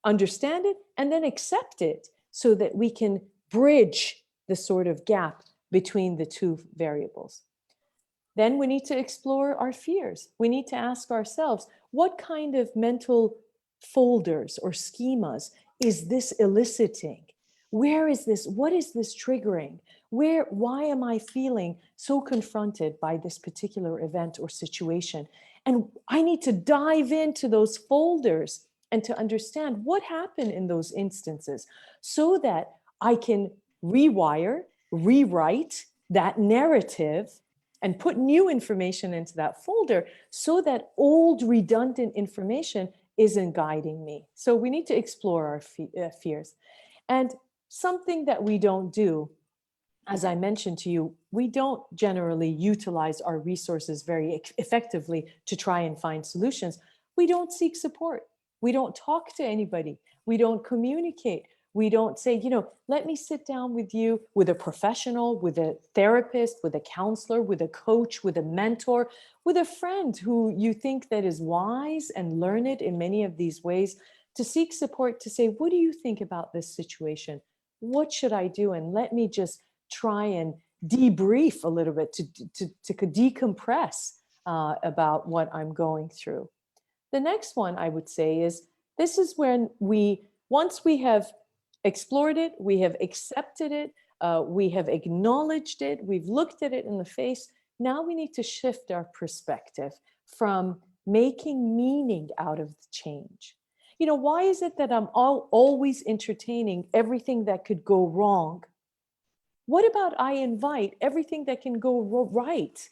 understand it and then accept it so that we can bridge the sort of gap between the two variables. Then we need to explore our fears. We need to ask ourselves, what kind of mental folders or schemas is this eliciting? Where is this? What is this triggering? Why am I feeling so confronted by this particular event or situation? And I need to dive into those folders and to understand what happened in those instances so that I can rewire, rewrite that narrative and put new information into that folder so that old redundant information isn't guiding me. So we need to explore our fears. And something that we don't do, as I mentioned to you, we don't generally utilize our resources very effectively to try and find solutions. We don't seek support. We don't talk to anybody. We don't communicate. We don't say, let me sit down with you, with a professional, with a therapist, with a counselor, with a coach, with a mentor, with a friend who you think that is wise and learned in many of these ways, to seek support, to say, what do you think about this situation? What should I do? And let me just try and debrief a little bit to decompress about what I'm going through. The next one I would say is, this is when once we have explored it, we have accepted it, we have acknowledged it, we've looked at it in the face. Now we need to shift our perspective from making meaning out of the change. Why is it that I'm always entertaining everything that could go wrong? What about I invite everything that can go right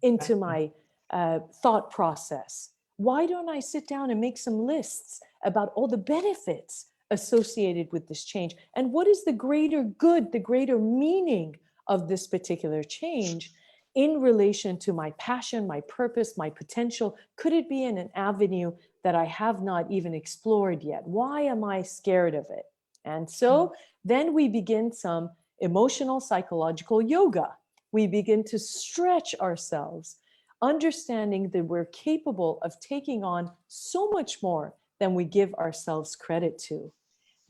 into my thought process? Why don't I sit down and make some lists about all the benefits associated with this change? And what is the greater good, the greater meaning of this particular change in relation to my passion, my purpose, my potential? Could it be in an avenue that I have not even explored yet? Why am I scared of it? And so then we begin some emotional, psychological yoga. We begin to stretch ourselves, understanding that we're capable of taking on so much more than we give ourselves credit to.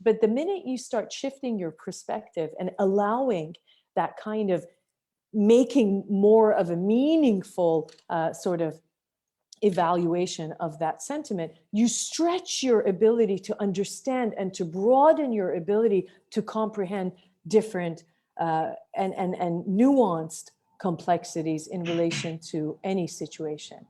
But the minute you start shifting your perspective and allowing that kind of making more of a meaningful sort of evaluation of that sentiment, you stretch your ability to understand and to broaden your ability to comprehend different and nuanced complexities in relation to any situation.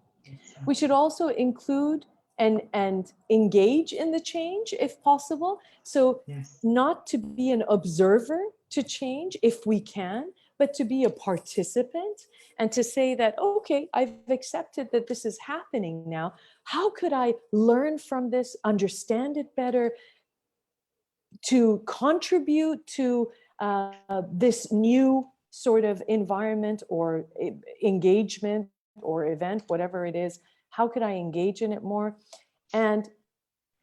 We should also include and engage in the change if possible. So not to be an observer to change if we can, but to be a participant and to say that, okay, I've accepted that this is happening now. How could I learn from this, understand it better, to contribute to this new sort of environment or engagement or event, whatever it is? How could I engage in it more? And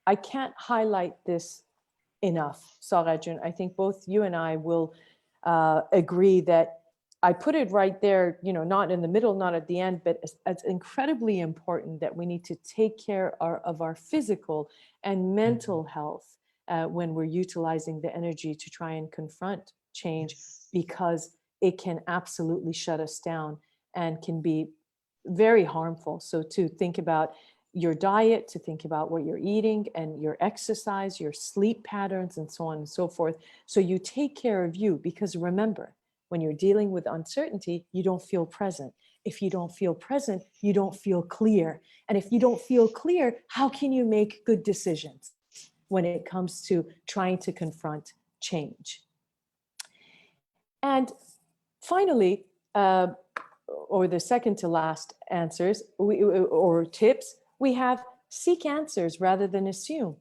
I can't highlight this enough, Saghar. I think both you and I will agree that I put it right there, not in the middle, not at the end, but it's incredibly important that we need to take care of our physical and mental health when we're utilizing the energy to try and confront change, because it can absolutely shut us down and can be very harmful. So to think about your diet, to think about what you're eating and your exercise, your sleep patterns, and so on and so forth. So you take care of you, because remember, when you're dealing with uncertainty, you don't feel present. If you don't feel present, you don't feel clear. And if you don't feel clear, how can you make good decisions when it comes to trying to confront change? And finally, or the second to last answers or tips, we have seek answers rather than assume.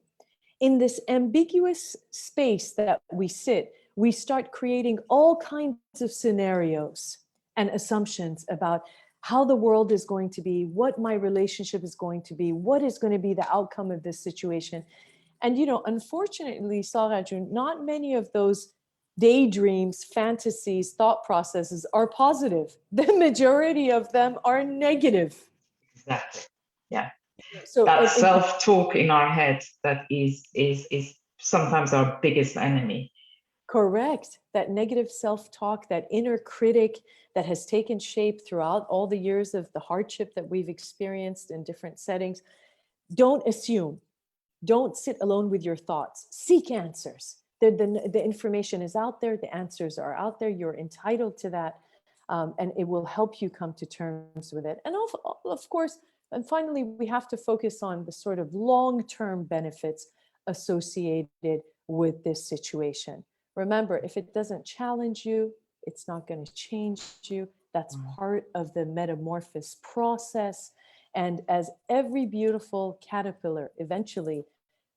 In this ambiguous space that we sit, we start creating all kinds of scenarios and assumptions about how the world is going to be, what my relationship is going to be, what is going to be the outcome of this situation. And, you know, unfortunately, Saghar, not many of those daydreams, fantasies, thought processes are positive. The majority of them are negative. Exactly. Yeah. So that self-talk in our head that is sometimes our biggest enemy. Correct. That negative self-talk, that inner critic that has taken shape throughout all the years of the hardship that we've experienced in different settings. Don't assume. Don't sit alone with your thoughts. Seek answers. The information is out there. The answers are out there. You're entitled to that. And it will help you come to terms with it. And of course, and finally, we have to focus on the sort of long-term benefits associated with this situation. Remember, if it doesn't challenge you, it's not going to change you. That's part of the metamorphosis process. And as every beautiful caterpillar eventually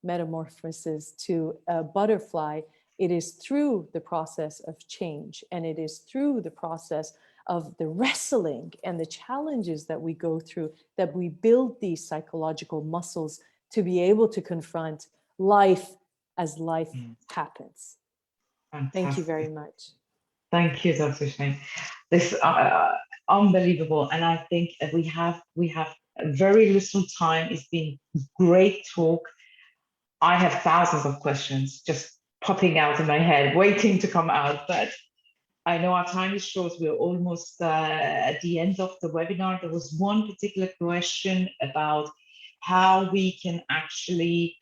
metamorphoses to a butterfly, it is through the process of change, and it is through the process of the wrestling and the challenges that we go through that we build these psychological muscles to be able to confront life as life happens. Fantastic. Thank you very much. Thank you, Dr. Shaheem. This unbelievable, and I think we have very little time. It's been great talk. I have thousands of questions just popping out in my head, waiting to come out, but I know our time is short. We're almost at the end of the webinar. There was one particular question about how we can actually,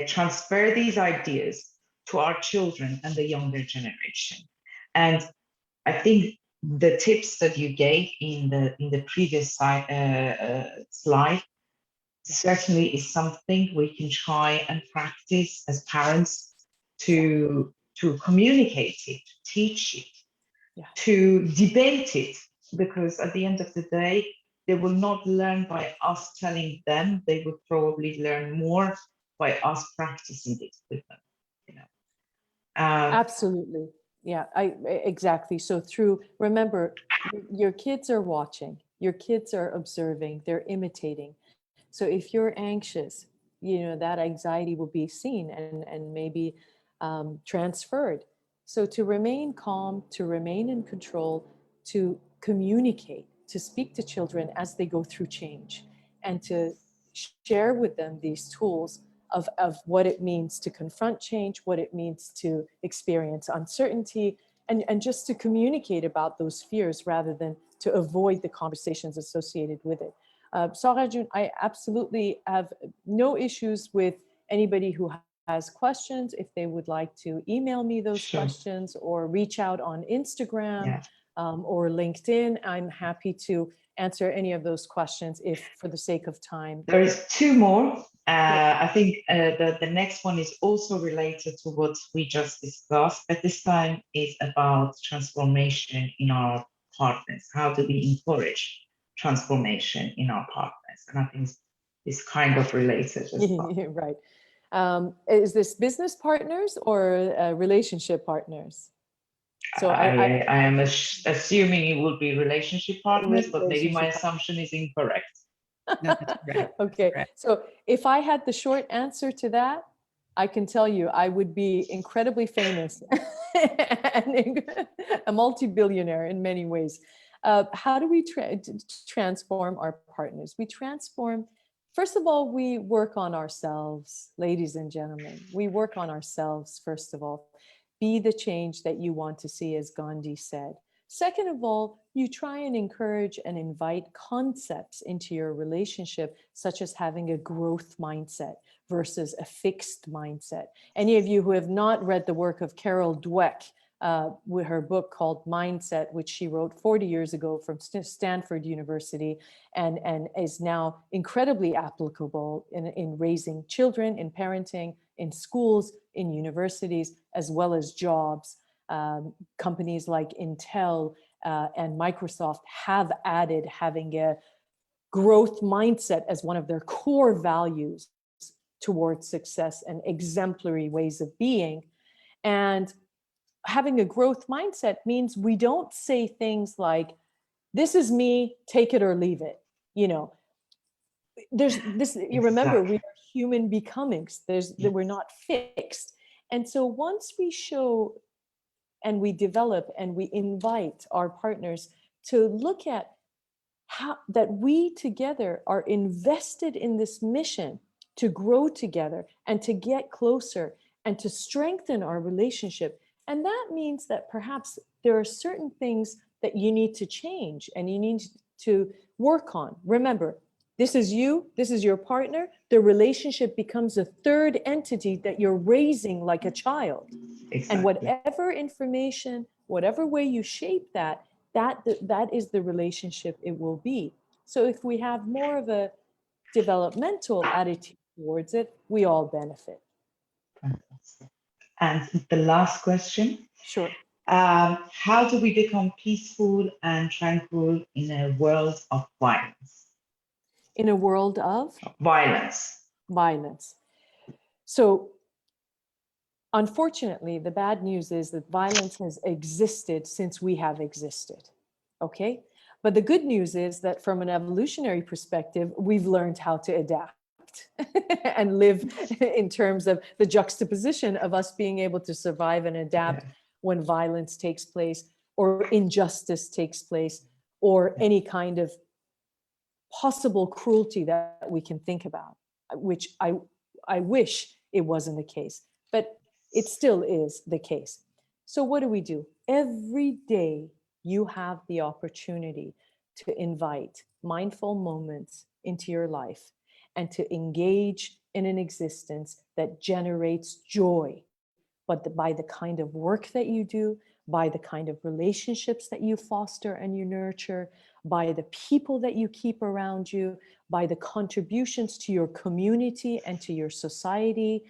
transfer these ideas to our children and the younger generation. And I think the tips that you gave in the previous slide certainly is something we can try and practice as parents to communicate it, to teach it, to debate it, because at the end of the day, they will not learn by us telling them. They would probably learn more by us practicing it with them. You know. Absolutely. Yeah, exactly. So remember, your kids are watching, your kids are observing, they're imitating. So if you're anxious, you know, that anxiety will be seen and maybe transferred. So to remain calm, to remain in control, to communicate, to speak to children as they go through change, and to share with them these tools of what it means to confront change, what it means to experience uncertainty, and just to communicate about those fears rather than to avoid the conversations associated with it. Saghar, I absolutely have no issues with anybody who has questions. If they would like to email me those questions or reach out on Instagram or LinkedIn, I'm happy to answer any of those questions if for the sake of time. There is two more. I think the next one is also related to what we just discussed, but this time is about transformation in our partners. How do we encourage transformation in our partners? And I think it's kind of related as well. Right. Is this business partners or relationship partners? So I am assuming it will be relationship partners, but maybe my assumption is incorrect. No, that's correct. Okay, correct. So if I had the short answer to that, I can tell you I would be incredibly famous and a multi-billionaire in many ways. How do we transform our partners? We transform, first of all, we work on ourselves, ladies and gentlemen. We work on ourselves, first of all. Be the change that you want to see, as Gandhi said. Second of all, you try and encourage and invite concepts into your relationship, such as having a growth mindset versus a fixed mindset. Any of you who have not read the work of Carol Dweck, with her book called Mindset, which she wrote 40 years ago from Stanford University, and is now incredibly applicable in raising children, in parenting, in schools, in universities, as well as jobs. Companies like Intel and Microsoft have added having a growth mindset as one of their core values towards success and exemplary ways of being. And having a growth mindset means we don't say things like, this is me, take it or leave it. You know, there's this, you remember, we Exactly. are human becomings. That we're not fixed. And so once we show and we develop and we invite our partners to look at how that we together are invested in this mission to grow together and to get closer and to strengthen our relationship. And that means that perhaps there are certain things that you need to change and you need to work on. Remember, this is you, this is your partner. The relationship becomes a third entity that you're raising like a child. Exactly. And whatever information, whatever way you shape that, that is the relationship it will be. So if we have more of a developmental attitude towards it, we all benefit. Fantastic. And the last question. Sure. How do we become peaceful and tranquil in a world of violence? In a world of Violence. violence. So unfortunately, the bad news is that violence has existed since we have existed. Okay? But the good news is that from an evolutionary perspective, we've learned how to adapt and live in terms of the juxtaposition of us being able to survive and adapt when violence takes place or injustice takes place or any kind of possible cruelty that we can think about, which I wish it wasn't the case, but it still is the case. So what do? Every day you have the opportunity to invite mindful moments into your life and to engage in an existence that generates joy, but by the kind of work that you do, by the kind of relationships that you foster and you nurture, by the people that you keep around you, by the contributions to your community and to your society.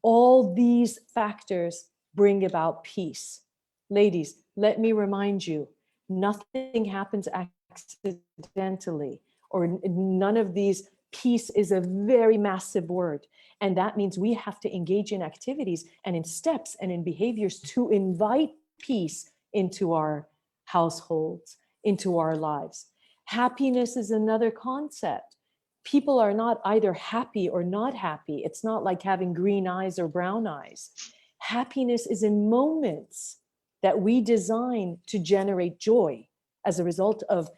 All these factors bring about peace. Ladies, let me remind you, nothing happens accidentally, or none of these. Peace is a very massive word. And that means we have to engage in activities and in steps and in behaviors to invite peace into our households, into our lives. Happiness is another concept. People are not either happy or not happy. It's not like having green eyes or brown eyes. Happiness is in moments that we design to generate joy as a result of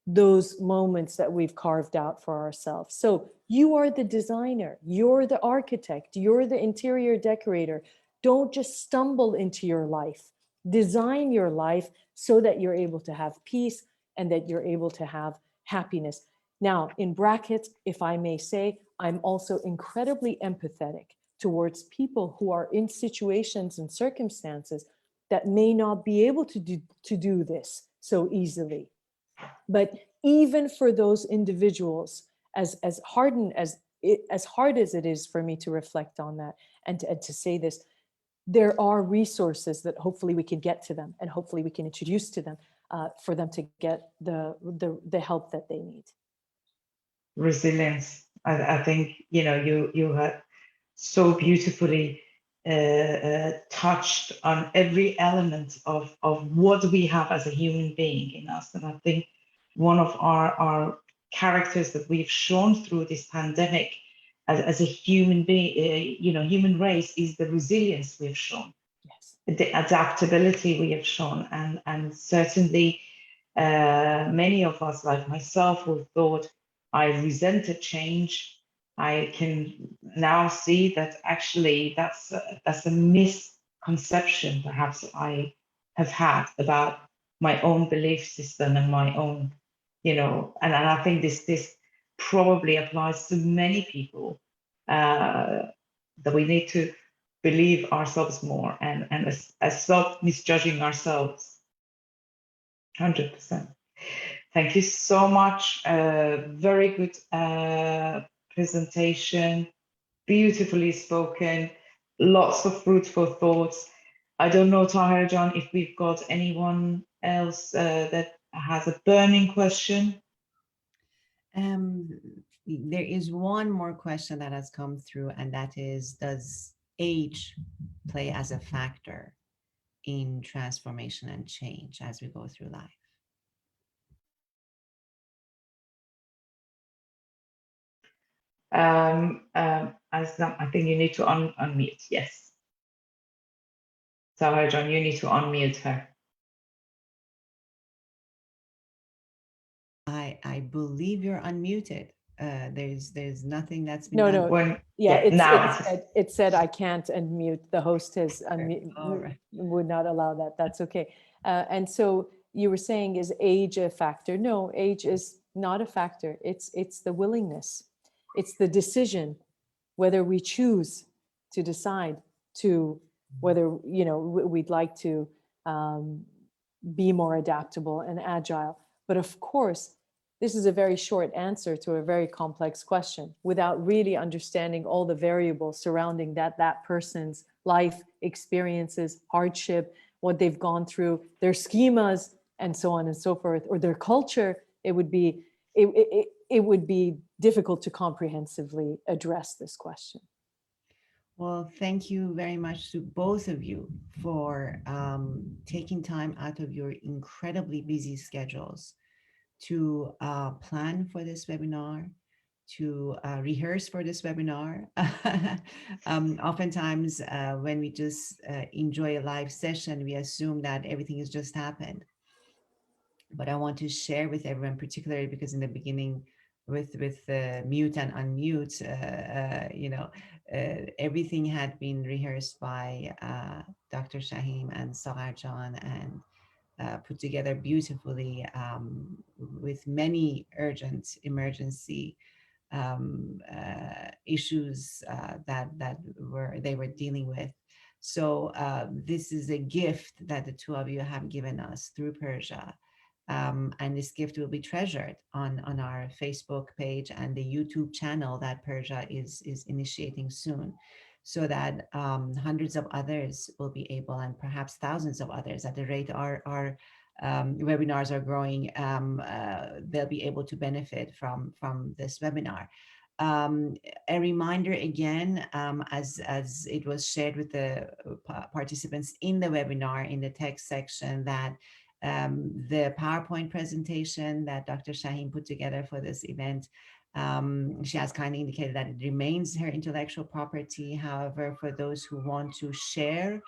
those moments that we've carved out for ourselves. So you are the designer, you're the architect, you're the interior decorator. Don't just stumble into your life. Design your life so that you're able to have peace and that you're able to have happiness. Now, in brackets, if I may say, I'm also incredibly empathetic towards people who are in situations and circumstances that may not be able to do this so easily. But even for those individuals, as hard as it is for me to reflect on that and to say this, there are resources that hopefully we can get to them and hopefully we can introduce to them for them to get the help that they need. Resilience. I think, you have so beautifully touched on every element of what we have as a human being in us. And I think one of our characters that we've shown through this pandemic as a human being, human race, is the resilience we've shown. Yes. The adaptability we have shown. And certainly many of us, like myself, who thought I resented change, I can now see that actually that's a misconception perhaps I have had about my own belief system and my own, and I think this probably applies to many people, that we need to believe ourselves more and stop misjudging ourselves. 100%. Thank you so much. Very good presentation, beautifully spoken, lots of fruitful thoughts. I don't know, Tahir John, if we've got anyone else that has a burning question. There is one more question that has come through, and that is, does age play as a factor? in transformation and change as we go through life. I think you need to unmute. Yes. Saghar John, you need to unmute her. I believe you're unmuted. There's nothing that's been No, done. no. Yeah, now it said I can't unmute. The host has All right. would not allow that. That's okay. And so you were saying, is age a factor? No, age is not a factor. It's the willingness. It's the decision, whether we choose to decide to whether we'd like to be more adaptable and agile. But of course, this is a very short answer to a very complex question without really understanding all the variables surrounding that person's life experiences, hardship, what they've gone through, their schemas, and so on and so forth, or their culture. It would be difficult to comprehensively address this question. Well, thank you very much to both of you for taking time out of your incredibly busy schedules to plan for this webinar, to rehearse for this webinar. Oftentimes, when we just enjoy a live session, we assume that everything has just happened. But I want to share with everyone, particularly because in the beginning, with mute and unmute, everything had been rehearsed by Dr. Shaheem and Saghar John and put together beautifully with many urgent emergency issues that they were dealing with. So this is a gift that the two of you have given us through Persia. And this gift will be treasured on our Facebook page and the YouTube channel that Persia is initiating soon, so that hundreds of others will be able, and perhaps thousands of others, at the rate our webinars are growing, they'll be able to benefit from this webinar. A reminder again, as it was shared with the participants in the webinar in the text section, that the PowerPoint presentation that Dr. Shaheem put together for this event, she has kindly indicated that it remains her intellectual property. However, for those who want to share,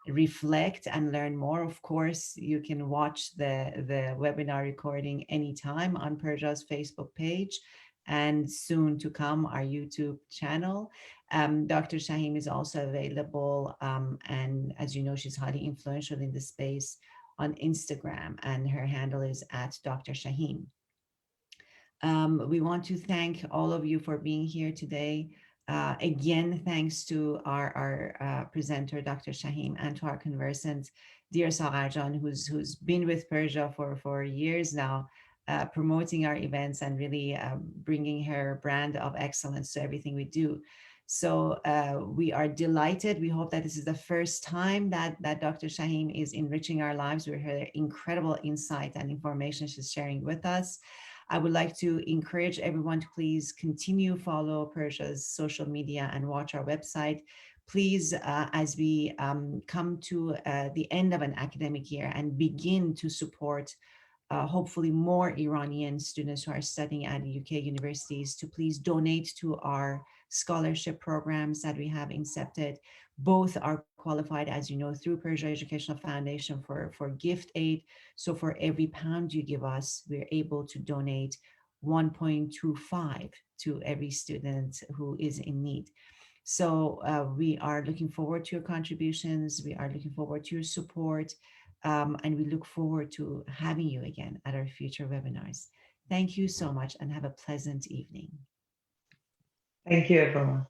reflect, and learn more, of course, you can watch the webinar recording anytime on Persia's Facebook page, and soon to come our YouTube channel. Dr. Shaheem is also available, and as you know, she's highly influential in the space on Instagram, and her handle is @Dr. Shaheem. We want to thank all of you for being here today. Again, thanks to our presenter, Dr. Shaheem, and to our conversant, dear Saghar John, who's been with Persia for years now, promoting our events and really bringing her brand of excellence to everything we do. So we are delighted. We hope that this is the first time that Dr. Shaheem is enriching our lives with her incredible insight and information she's sharing with us. I would like to encourage everyone to please continue follow Persia's social media and watch our website. Please, as we come to the end of an academic year and begin to support hopefully more Iranian students who are studying at UK universities, to please donate to our scholarship programs that we have incepted. Both are qualified, as you know, through Persia Educational Foundation for gift aid. So for every pound you give us, we're able to donate 1.25 to every student who is in need. So we are looking forward to your contributions. We are looking forward to your support. And we look forward to having you again at our future webinars. Thank you so much and have a pleasant evening. thank you, everyone.